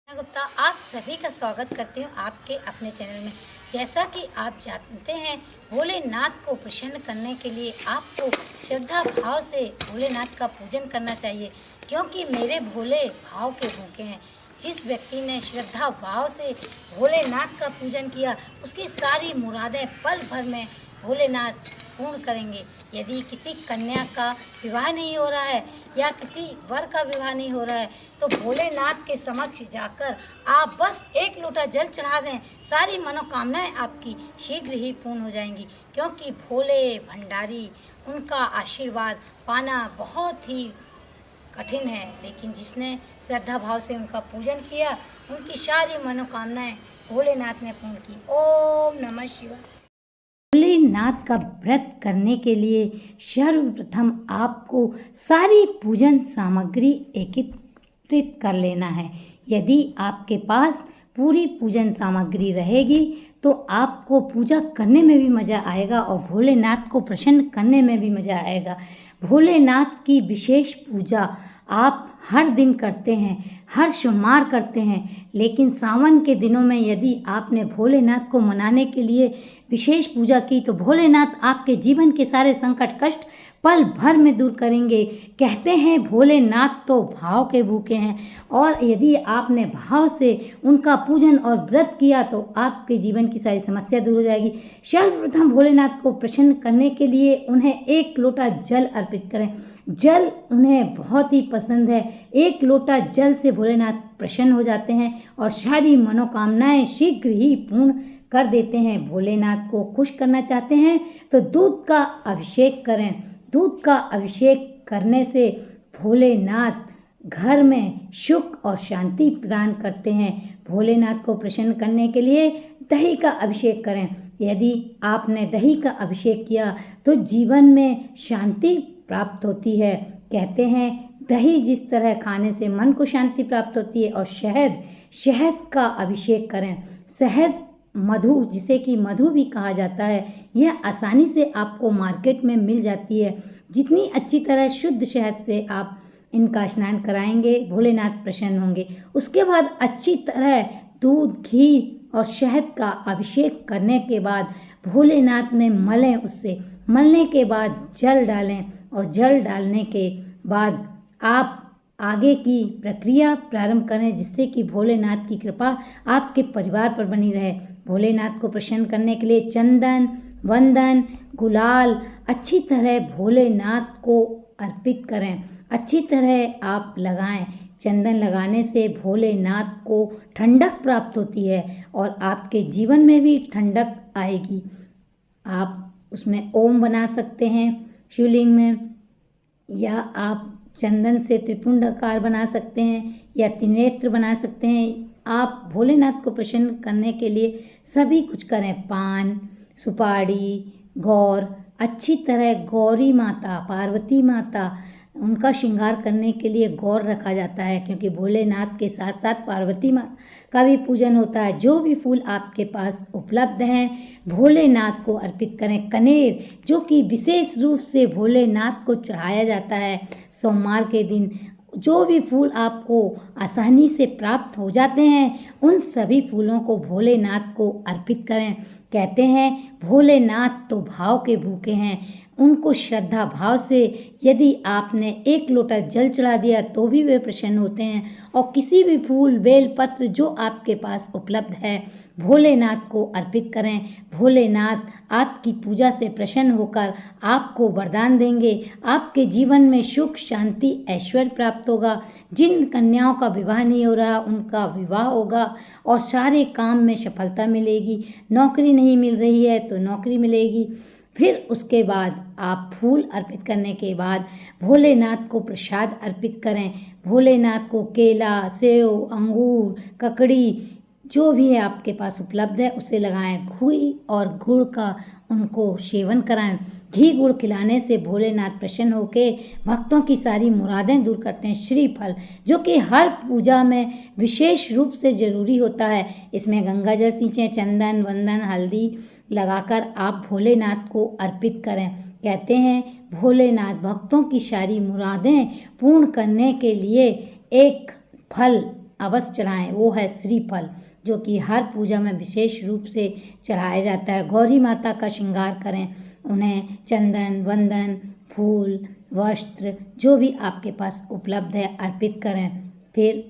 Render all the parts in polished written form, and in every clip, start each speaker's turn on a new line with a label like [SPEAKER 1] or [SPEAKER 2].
[SPEAKER 1] गुप्ता आप सभी का स्वागत करती हूँ आपके अपने चैनल में। जैसा कि आप जानते हैं, भोलेनाथ को प्रसन्न करने के लिए आपको श्रद्धा भाव से भोलेनाथ का पूजन करना चाहिए, क्योंकि मेरे भोले भाव के भूखे हैं। जिस व्यक्ति ने श्रद्धा भाव से भोलेनाथ का पूजन किया, उसकी सारी मुरादें पल भर में भोलेनाथ पूर्ण करेंगे। यदि किसी कन्या का विवाह नहीं हो रहा है या किसी वर का विवाह नहीं हो रहा है, तो भोलेनाथ के समक्ष जाकर आप बस एक लोटा जल चढ़ा दें, सारी मनोकामनाएं आपकी शीघ्र ही पूर्ण हो जाएंगी। क्योंकि भोले भंडारी, उनका आशीर्वाद पाना बहुत ही कठिन है, लेकिन जिसने श्रद्धा भाव से उनका पूजन किया, उनकी सारी मनोकामनाएं भोलेनाथ ने पूर्ण की। ओम नमः शिवाय। भोलेनाथ का व्रत करने के लिए सर्वप्रथम आपको सारी पूजन सामग्री एकत्रित कर लेना है। यदि आपके पास पूरी पूजन सामग्री रहेगी तो आपको पूजा करने में भी मज़ा आएगा और भोलेनाथ को प्रसन्न करने में भी मज़ा आएगा। भोलेनाथ की विशेष पूजा आप हर दिन करते हैं, हर सोमवार करते हैं, लेकिन सावन के दिनों में यदि आपने भोलेनाथ को मनाने के लिए विशेष पूजा की तो भोलेनाथ आपके जीवन के सारे संकट कष्ट पल भर में दूर करेंगे। कहते हैं भोलेनाथ तो भाव के भूखे हैं, और यदि आपने भाव से उनका पूजन और व्रत किया तो आपके जीवन की सारी समस्या दूर हो जाएगी। सर्वप्रथम भोलेनाथ को प्रसन्न करने के लिए उन्हें एक लोटा जल अर्पित करें। जल उन्हें बहुत ही पसंद है। एक लोटा जल से भोलेनाथ प्रसन्न हो जाते हैं और सारी मनोकामनाएं शीघ्र ही पूर्ण कर देते हैं। भोलेनाथ को खुश करना चाहते हैं तो दूध का अभिषेक करें। दूध का अभिषेक करने से भोलेनाथ घर में सुख और शांति प्रदान करते हैं। भोलेनाथ को प्रसन्न करने के लिए दही का अभिषेक करें। यदि आपने दही का अभिषेक किया तो जीवन में शांति प्राप्त होती है। कहते हैं दही जिस तरह खाने से मन को शांति प्राप्त होती है, और शहद का अभिषेक करें। शहद मधु, जिसे कि मधु भी कहा जाता है, यह आसानी से आपको मार्केट में मिल जाती है। जितनी अच्छी तरह शुद्ध शहद से आप इनका स्नान कराएंगे, भोलेनाथ प्रसन्न होंगे। उसके बाद अच्छी तरह दूध, घी और शहद का अभिषेक करने के बाद भोलेनाथ में मलें। उससे मलने के बाद जल डालें, और जल डालने के बाद आप आगे की प्रक्रिया प्रारंभ करें, जिससे कि भोलेनाथ की कृपा आपके परिवार पर बनी रहे। भोलेनाथ को प्रसन्न करने के लिए चंदन, वंदन, गुलाल अच्छी तरह भोलेनाथ को अर्पित करें। अच्छी तरह आप लगाएं। चंदन लगाने से भोलेनाथ को ठंडक प्राप्त होती है और आपके जीवन में भी ठंडक आएगी। आप उसमें ओम बना सकते हैं शिवलिंग में, या आप चंदन से त्रिपुंडाकार बना सकते हैं, या त्रिनेत्र बना सकते हैं। आप भोलेनाथ को प्रसन्न करने के लिए सभी कुछ करें। पान, सुपारी, गौर, अच्छी तरह गौरी माता, पार्वती माता, उनका श्रृंगार करने के लिए गौर रखा जाता है, क्योंकि भोलेनाथ के साथ साथ पार्वती माता का भी पूजन होता है। जो भी फूल आपके पास उपलब्ध हैं भोलेनाथ को अर्पित करें। कनेर, जो कि विशेष रूप से भोलेनाथ को चढ़ाया जाता है सोमवार के दिन, जो भी फूल आपको आसानी से प्राप्त हो जाते हैं, उन सभी फूलों को भोलेनाथ को अर्पित करें। कहते हैं भोलेनाथ तो भाव के भूखे हैं। उनको श्रद्धा भाव से यदि आपने एक लोटा जल चढ़ा दिया तो भी वे प्रसन्न होते हैं। और किसी भी फूल, बेल पत्र जो आपके पास उपलब्ध है, भोलेनाथ को अर्पित करें। भोलेनाथ आपकी पूजा से प्रसन्न होकर आपको वरदान देंगे। आपके जीवन में सुख, शांति, ऐश्वर्य प्राप्त होगा। जिन कन्याओं का विवाह नहीं हो रहा, उनका विवाह होगा और सारे काम में सफलता मिलेगी। नौकरी नहीं मिल रही है तो नौकरी मिलेगी। फिर उसके बाद आप फूल अर्पित करने के बाद भोलेनाथ को प्रसाद अर्पित करें। भोलेनाथ को केला, सेव, अंगूर, ककड़ी, जो भी है आपके पास उपलब्ध है उसे लगाएं। घी और गुड़ का उनको सेवन कराएं। घी गुड़ खिलाने से भोलेनाथ प्रसन्न होकर भक्तों की सारी मुरादें दूर करते हैं। श्रीफल, जो कि हर पूजा में विशेष रूप से जरूरी होता है, इसमें गंगा जल सींचें। चंदन, वंदन, हल्दी लगाकर आप भोलेनाथ को अर्पित करें। कहते हैं भोलेनाथ भक्तों की सारी मुरादें पूर्ण करने के लिए एक फल अवश्य चढ़ाएं, वो है श्रीफल, जो कि हर पूजा में विशेष रूप से चढ़ाया जाता है। गौरी माता का श्रृंगार करें, उन्हें चंदन, वंदन, फूल, वस्त्र जो भी आपके पास उपलब्ध है अर्पित करें। फिर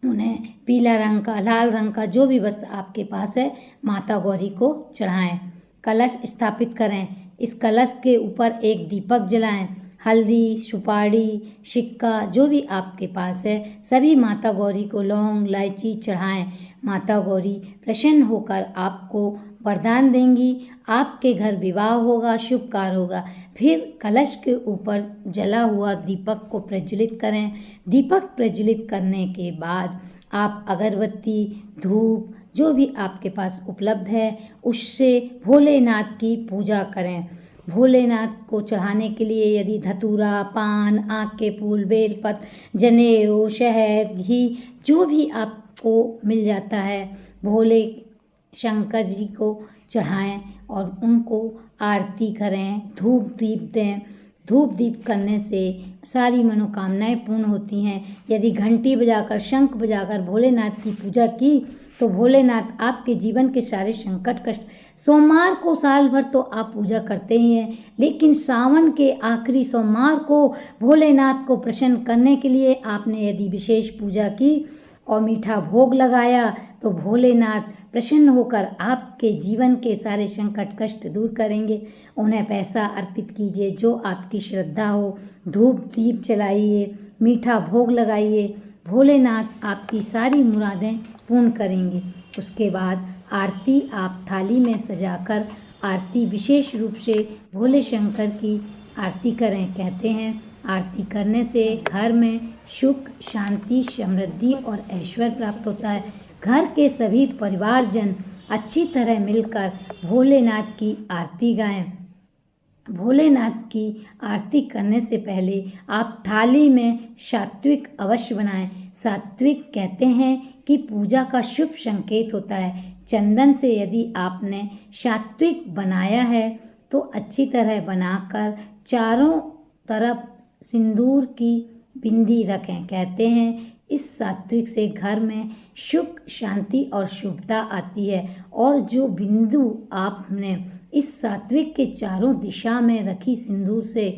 [SPEAKER 1] उन्हें पीला रंग का, लाल रंग का जो भी वस्त्र आपके पास है माता गौरी को चढ़ाएं। कलश स्थापित करें, इस कलश के ऊपर एक दीपक जलाएं। हल्दी, सुपारी, सिक्का जो भी आपके पास है सभी माता गौरी को लौंग, इलायची चढ़ाएं। माता गौरी प्रसन्न होकर आपको वरदान देंगी, आपके घर विवाह होगा, शुभ कार्य होगा। फिर कलश के ऊपर जला हुआ दीपक को प्रज्वलित करें। दीपक प्रज्वलित करने के बाद आप अगरबत्ती, धूप जो भी आपके पास उपलब्ध है उससे भोलेनाथ की पूजा करें। भोलेनाथ को चढ़ाने के लिए यदि धतूरा, पान, आक के फूल, बेलपत्र, जनेऊ, शहद, घी जो भी आपको मिल जाता है भोले शंकर जी को चढ़ाएं और उनको आरती करें, धूप दीप दें। धूप दीप करने से सारी मनोकामनाएं पूर्ण होती हैं। यदि घंटी बजाकर, शंख बजाकर भोलेनाथ की पूजा की तो भोलेनाथ आपके जीवन के सारे संकट कष्ट, सोमवार को साल भर तो आप पूजा करते ही हैं, लेकिन सावन के आखिरी सोमवार को भोलेनाथ को प्रसन्न करने के लिए आपने यदि विशेष पूजा की और मीठा भोग लगाया तो भोलेनाथ प्रसन्न होकर आपके जीवन के सारे संकट कष्ट दूर करेंगे। उन्हें पैसा अर्पित कीजिए जो आपकी श्रद्धा हो, धूप दीप जलाइए, मीठा भोग लगाइए, भोलेनाथ आपकी सारी मुरादें पूर्ण करेंगे। उसके बाद आरती आप थाली में सजाकर आरती विशेष रूप से भोले शंकर की आरती करें। कहते हैं आरती करने से घर में सुख, शांति, समृद्धि और ऐश्वर्य प्राप्त होता है। घर के सभी परिवारजन अच्छी तरह मिलकर भोलेनाथ की आरती गाएं। भोलेनाथ की आरती करने से पहले आप थाली में सात्विक अवश्य बनाएं। सात्विक कहते हैं कि पूजा का शुभ संकेत होता है। चंदन से यदि आपने सात्विक बनाया है तो अच्छी तरह बनाकर चारों तरफ सिंदूर की बिंदी रखें। कहते हैं इस सात्विक से घर में सुख, शांति और शुभता आती है। और जो बिंदु आपने इस सात्विक के चारों दिशा में रखी सिंदूर से,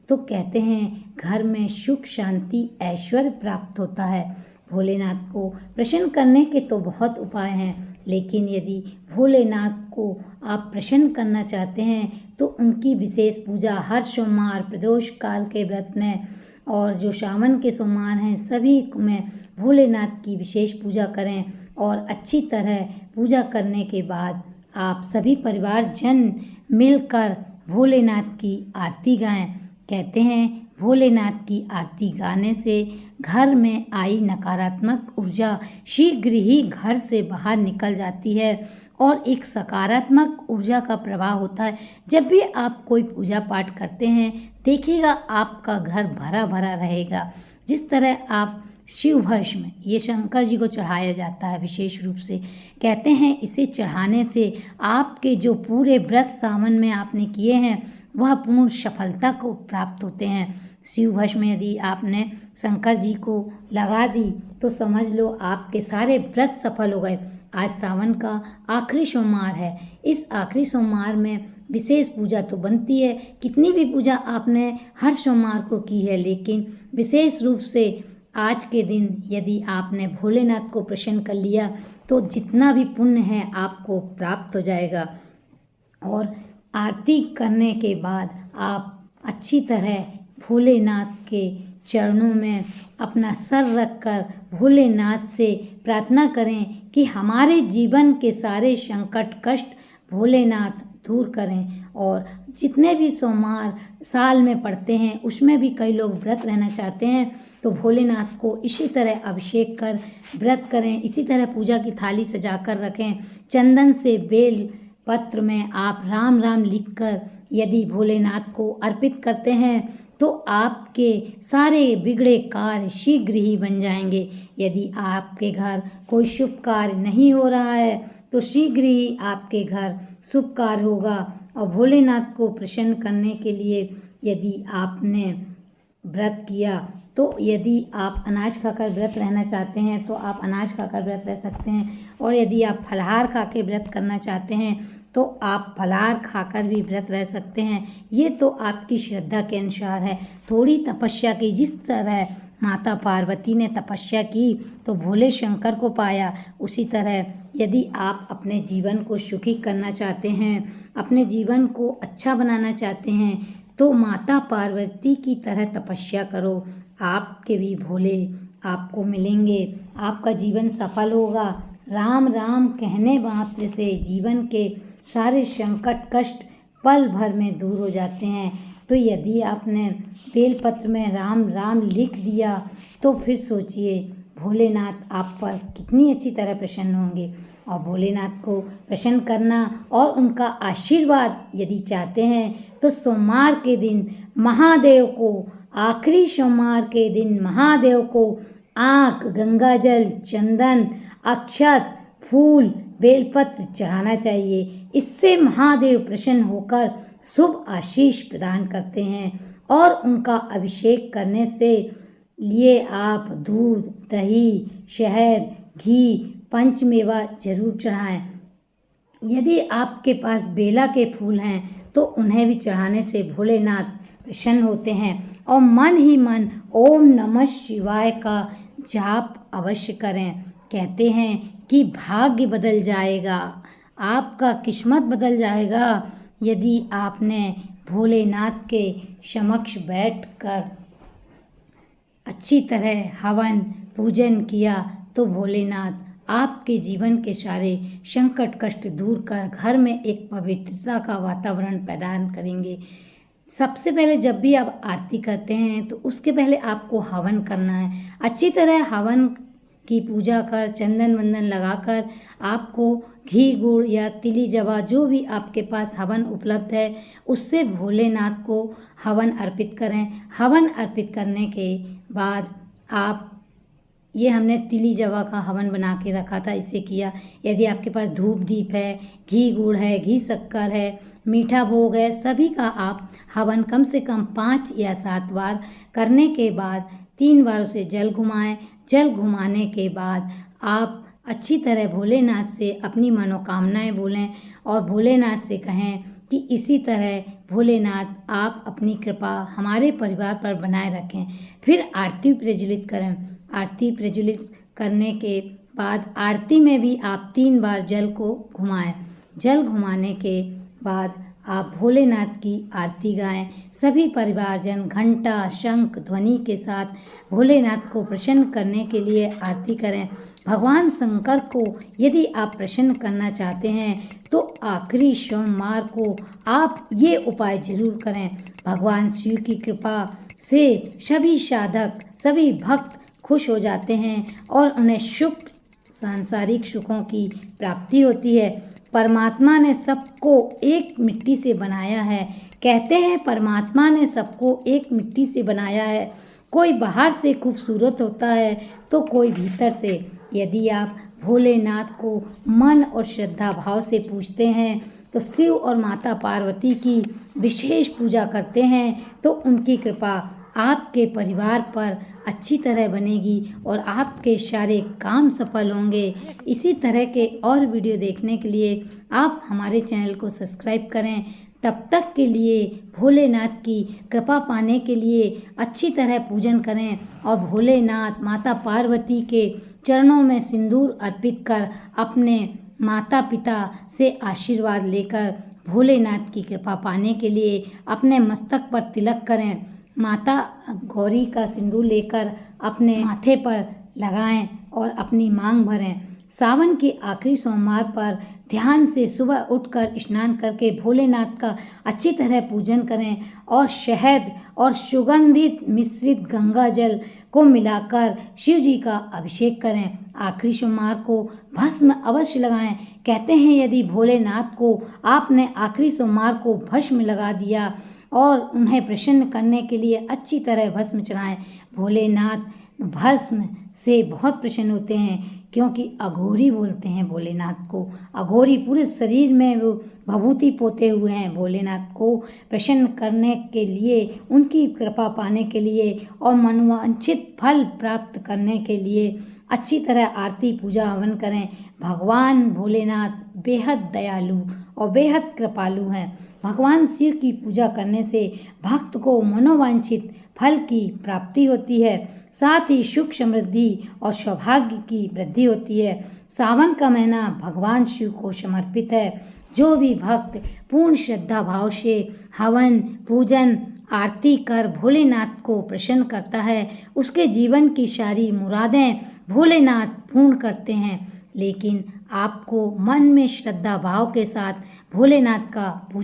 [SPEAKER 1] तो कहते हैं घर में सुख, शांति, ऐश्वर्य प्राप्त होता है। भोलेनाथ को प्रसन्न करने के तो बहुत उपाय हैं, लेकिन यदि भोलेनाथ को आप प्रसन्न करना चाहते हैं तो उनकी विशेष पूजा हर सोमवार, प्रदोष काल के व्रत में और जो सावन के सोमवार हैं सभी में भोलेनाथ की विशेष पूजा करें। और अच्छी तरह पूजा करने के बाद आप सभी परिवारजन मिलकर भोलेनाथ की आरती गाएं। कहते हैं भोलेनाथ की आरती गाने से घर में आई नकारात्मक ऊर्जा शीघ्र ही घर से बाहर निकल जाती है और एक सकारात्मक ऊर्जा का प्रवाह होता है। जब भी आप कोई पूजा पाठ करते हैं देखिएगा आपका घर भरा भरा रहेगा। जिस तरह आप शिव भस्म, ये शंकर जी को चढ़ाया जाता है विशेष रूप से। कहते हैं इसे चढ़ाने से आपके जो पूरे व्रत सावन में आपने किए हैं वह पूर्ण सफलता को प्राप्त होते हैं। शिव भस्म यदि आपने शंकर जी को लगा दी तो समझ लो आपके सारे व्रत सफल हो गए। आज सावन का आखिरी सोमवार है। इस आखिरी सोमवार में विशेष पूजा तो बनती है। कितनी भी पूजा आपने हर सोमवार को की है, लेकिन विशेष रूप से आज के दिन यदि आपने भोलेनाथ को प्रसन्न कर लिया तो जितना भी पुण्य है आपको प्राप्त हो जाएगा। और आरती करने के बाद आप अच्छी तरह भोलेनाथ के चरणों में अपना सर रखकर भोलेनाथ से प्रार्थना करें कि हमारे जीवन के सारे संकट कष्ट भोलेनाथ दूर करें। और जितने भी सोमवार साल में पड़ते हैं उसमें भी कई लोग व्रत रहना चाहते हैं तो भोलेनाथ को इसी तरह अभिषेक कर व्रत करें। इसी तरह पूजा की थाली सजा कर रखें। चंदन से बेल पत्र में आप राम राम लिखकर यदि भोलेनाथ को अर्पित करते हैं तो आपके सारे बिगड़े कार्य शीघ्र ही बन जाएंगे। यदि आपके घर कोई शुभ कार्य नहीं हो रहा है तो शीघ्र ही आपके घर शुभ कार्य होगा। और भोलेनाथ को प्रसन्न करने के लिए यदि आपने व्रत किया। तो यदि आप अनाज खाकर व्रत रहना चाहते हैं तो आप अनाज खाकर व्रत रह सकते हैं, और यदि आप फलाहार खा के व्रत करना चाहते हैं तो आप फलाहार खाकर भी व्रत रह सकते हैं। ये तो आपकी श्रद्धा के अनुसार है। थोड़ी तपस्या की, जिस तरह माता पार्वती ने तपस्या की तो भोले शंकर को पाया, उसी तरह यदि आप अपने जीवन को सुखी करना चाहते हैं, अपने जीवन को अच्छा बनाना चाहते हैं तो माता पार्वती की तरह तपस्या करो। आपके भी भोले आपको मिलेंगे, आपका जीवन सफल होगा। राम राम कहने मात्र से जीवन के सारे संकट कष्ट पल भर में दूर हो जाते हैं। तो यदि आपने बेलपत्र में राम राम लिख दिया तो फिर सोचिए भोलेनाथ आप पर कितनी अच्छी तरह प्रसन्न होंगे। और भोलेनाथ को प्रसन्न करना और उनका आशीर्वाद यदि चाहते हैं तो सोमवार के दिन महादेव को, आखिरी सोमवार के दिन महादेव को आँख, गंगाजल, चंदन, अक्षत, फूल, बेलपत्र चढ़ाना चाहिए। इससे महादेव प्रसन्न होकर शुभ आशीष प्रदान करते हैं। और उनका अभिषेक करने से लिए आप दूध, दही, शहद, घी, पंचमेवा जरूर चढ़ाएं। यदि आपके पास बेला के फूल हैं तो उन्हें भी चढ़ाने से भोलेनाथ प्रसन्न होते हैं। और मन ही मन ओम नमः शिवाय का जाप अवश्य करें। कहते हैं कि भाग्य बदल जाएगा, आपका किस्मत बदल जाएगा यदि आपने भोलेनाथ के समक्ष बैठकर अच्छी तरह हवन पूजन किया तो भोलेनाथ आपके जीवन के सारे संकट कष्ट दूर कर घर में एक पवित्रता का वातावरण प्रदान करेंगे। सबसे पहले जब भी आप आरती करते हैं तो उसके पहले आपको हवन करना है। अच्छी तरह हवन की पूजा कर, चंदन वंदन लगाकर आपको घी गुड़ या तिली जवा जो भी आपके पास हवन उपलब्ध है उससे भोलेनाथ को हवन अर्पित करें। हवन अर्पित करने के बाद आप, ये हमने तिली जवा का हवन बना के रखा था, इसे किया। यदि आपके पास धूप दीप है, घी गुड़ है, घी शक्कर है, मीठा भोग है, सभी का आप हवन कम से कम 5 या 7 बार करने के बाद 3 बार उसे जल घुमाएं। जल घुमाने के बाद आप अच्छी तरह भोलेनाथ से अपनी मनोकामनाएं बोलें और भोलेनाथ से कहें कि इसी तरह भोलेनाथ आप अपनी कृपा हमारे परिवार पर बनाए रखें। फिर आरती प्रज्वलित करें। आरती प्रज्वलित करने के बाद आरती में भी आप 3 बार जल को घुमाएं। जल घुमाने के बाद आप भोलेनाथ की आरती गाएं। सभी परिवारजन घंटा शंख ध्वनि के साथ भोलेनाथ को प्रसन्न करने के लिए आरती करें। भगवान शंकर को यदि आप प्रसन्न करना चाहते हैं तो आखिरी सोमवार को आप ये उपाय जरूर करें। भगवान शिव की कृपा से सभी साधक, सभी भक्त खुश हो जाते हैं और उन्हें सुख, सांसारिक सुखों की प्राप्ति होती है। परमात्मा ने सबको एक मिट्टी से बनाया है। कहते हैं परमात्मा ने सबको एक मिट्टी से बनाया है। कोई बाहर से खूबसूरत होता है तो कोई भीतर से। यदि आप भोलेनाथ को मन और श्रद्धा भाव से पूजते हैं तो शिव और माता पार्वती की विशेष पूजा करते हैं तो उनकी कृपा आपके परिवार पर अच्छी तरह बनेगी और आपके सारे काम सफल होंगे। इसी तरह के और वीडियो देखने के लिए आप हमारे चैनल को सब्सक्राइब करें। तब तक के लिए भोलेनाथ की कृपा पाने के लिए अच्छी तरह पूजन करें और भोलेनाथ माता पार्वती के चरणों में सिंदूर अर्पित कर अपने माता पिता से आशीर्वाद लेकर भोलेनाथ की कृपा पाने के लिए अपने मस्तक पर तिलक करें। माता गौरी का सिंदूर लेकर अपने माथे पर लगाएं और अपनी मांग भरें। सावन के आखिरी सोमवार पर ध्यान से सुबह उठकर स्नान करके भोलेनाथ का अच्छी तरह पूजन करें और शहद और सुगंधित मिश्रित गंगा जल को मिलाकर शिव जी का अभिषेक करें। आखिरी सोमवार को भस्म अवश्य लगाएं। कहते हैं यदि भोलेनाथ को आपने आखिरी सोमवार को भस्म लगा दिया और उन्हें प्रसन्न करने के लिए अच्छी तरह भस्म चढ़ाएं। भोलेनाथ भस्म से बहुत प्रसन्न होते हैं। क्योंकि अघोरी बोलते हैं भोलेनाथ को। अघोरी पूरे शरीर में वो भभूति पोते हुए हैं। भोलेनाथ को प्रसन्न करने के लिए, उनकी कृपा पाने के लिए और मनोवांछित फल प्राप्त करने के लिए अच्छी तरह आरती पूजा हवन करें। भगवान भोलेनाथ बेहद दयालु और बेहद कृपालु हैं। भगवान शिव की पूजा करने से भक्त को मनोवांछित फल की प्राप्ति होती है, साथ ही सुख समृद्धि और सौभाग्य की वृद्धि होती है। सावन का महीना भगवान शिव को समर्पित है। जो भी भक्त पूर्ण श्रद्धा भाव से हवन पूजन आरती कर भोलेनाथ को प्रसन्न करता है, उसके जीवन की सारी मुरादें भोलेनाथ पूर्ण करते हैं। लेकिन आपको मन में श्रद्धा भाव के साथ भोलेनाथ का पूजन